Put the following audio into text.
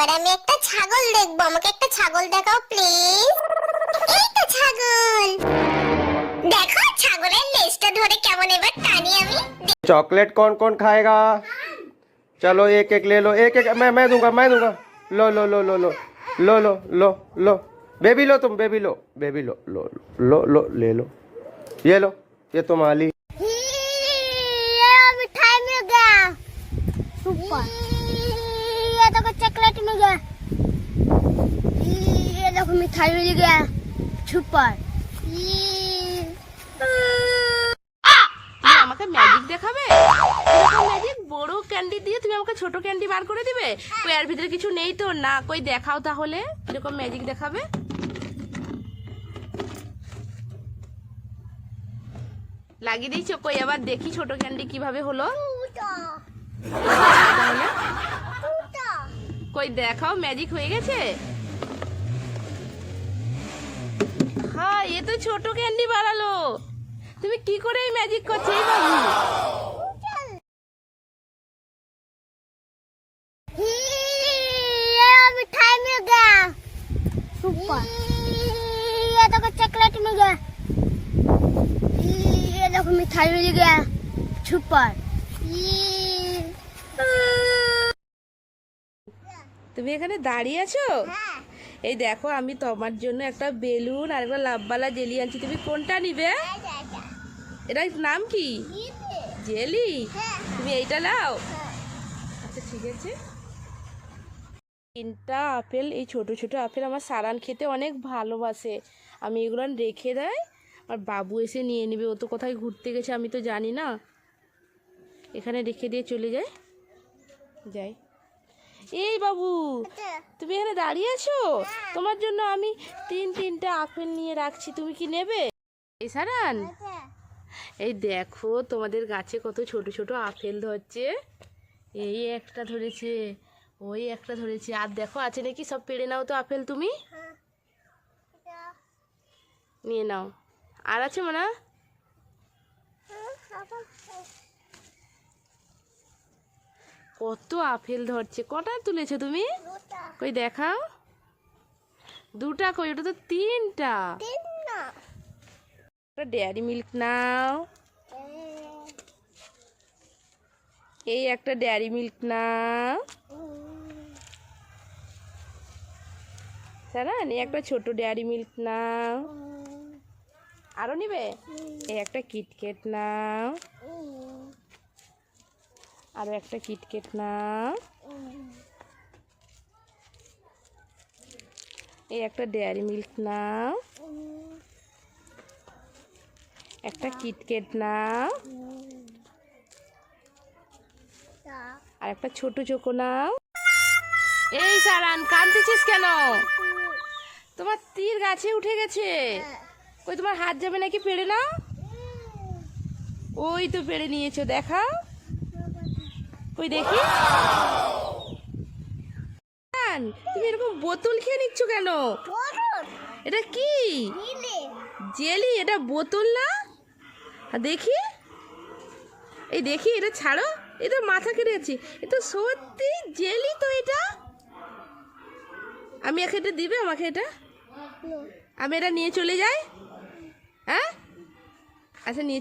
এবার আমি একটা ছাগল দেখবো, আমাকে একটা ছাগল দেখাও প্লিজ। এই তো ছাগল, দেখো ছাগলের লেজটা ধরে কেমন এবার টানি আমি। चॉकलेट कौन कौन खाएगा? चलो एक एक ले लो, एक एक मैं दूंगा, मैं दूंगा। लो लो लो लो लो लो लो लो लो बेबी लो, तुम बेबी लो, बेबी लो लो लो लो ले लो, ये लो, ये तुम्हारी। ये मिठाई मिल गया, सुपर। ये देखो चॉकलेट मिल गया, ये देखो मिठाई मिल गया, सुपर। তুমি আমাকে ম্যাজিক দেখাবে? এরকম ম্যাজিক বড় ক্যান্ডি দিয়ে তুমি আমাকে ছোট ক্যান্ডি বার করে দিবে? কই এর ভিতরে কিছু নেই তো? না, কই দেখাও তাহলে এরকম ম্যাজিক দেখাবে। লাগিয়ে দিয়েছো? কই আবার দেখি ছোট ক্যান্ডি কিভাবে হলো তাহলে। কই দেখাও, ম্যাজিক হয়ে গেছে। হ্যাঁ, এ তো ছোট ক্যান্ডি বানালো। তুমি কি করে এই ম্যাজিক করছো এই বাবু? ये मिठाई मिल गया, सुपर। ये देखो चॉकलेट मिल गया, ये देखो मिठाई मिल गया, सुपर। তুমি এখানে দাঁড়িয়ে আছো? এই দেখো, আমি তোমার জন্য একটা বেলুন আর একটা লাভবালা জেলি আনছি। তুমি কোনটা নিবে? এটার নাম কি? জেলি। তুমি এইটা নাও। আচ্ছা ঠিক আছে। 3টা আপেল, এই ছোট ছোট আপেল আমার সারান খেতে অনেক ভালোবাসে। আমি এগুলো রেখে দেয়, আর বাবু এসে নিয়ে নেবে। ও তো কোথায় ঘুরতে গেছে আমি তো জানি না। এখানে রেখে দিয়ে চলে যায়। এই বাবু, তুমি এখানে দাঁড়িয়ে আছো? তোমার জন্য আমি তিনটা আপেল নিয়ে রাখছি, তুমি কি নেবে? এই সারান, এই দেখো তোমাদের গাছে কত ছোট ছোট আপেল ধরছে। এই একটা ধরেছে, ওই একটা ধরেছে, আর দেখো আছে নাকি, সব পেড়ে নাও তো আপেল তুমি। নিয়ে নাও। আর আছে মনে? কত আপেল ধরছে। কটা তুলেছো তুমি? কই দেখাও। 2টা কই? ওটা তো 3টা। একটা ডেয়ারি মিল্ক নাও। এই একটা ডেয়ারি মিল্ক নাও। সারান, এই একটা ছোট ডেয়ারি মিল্ক নাও। আরো নিবে? এই একটা কিটক্যাট নাও। আরো একটা কিটক্যাট নাও। এই একটা ডেয়ারি মিল্ক নাও। একটা কিটক্যাট নাও। আর একটা ছোট চোকো নাও। এই সারান, কাঁদতেছিস কেন? তোমার তীর গাছে উঠে গেছে। কই তোমার হাত যাবে নাকি পেড়ে নাও? ওই তো পেড়ে নিয়েছো, দেখা। কই দেখি। তুমি এরকম বোতল খেয়ে নিচ্ছ কেন? এটা কি? জেলি। এটা বোতল না। দেখি, এই দেখি, এটা ছাড়ো। এটা মাথা কেটে গেছে। এটা সত্যি জেলি তো এটা। আমি একে এটা দিবে আমাকে? এটা আমি এটা নিয়ে চলে যাই। হ্যাঁ, আচ্ছা নিয়ে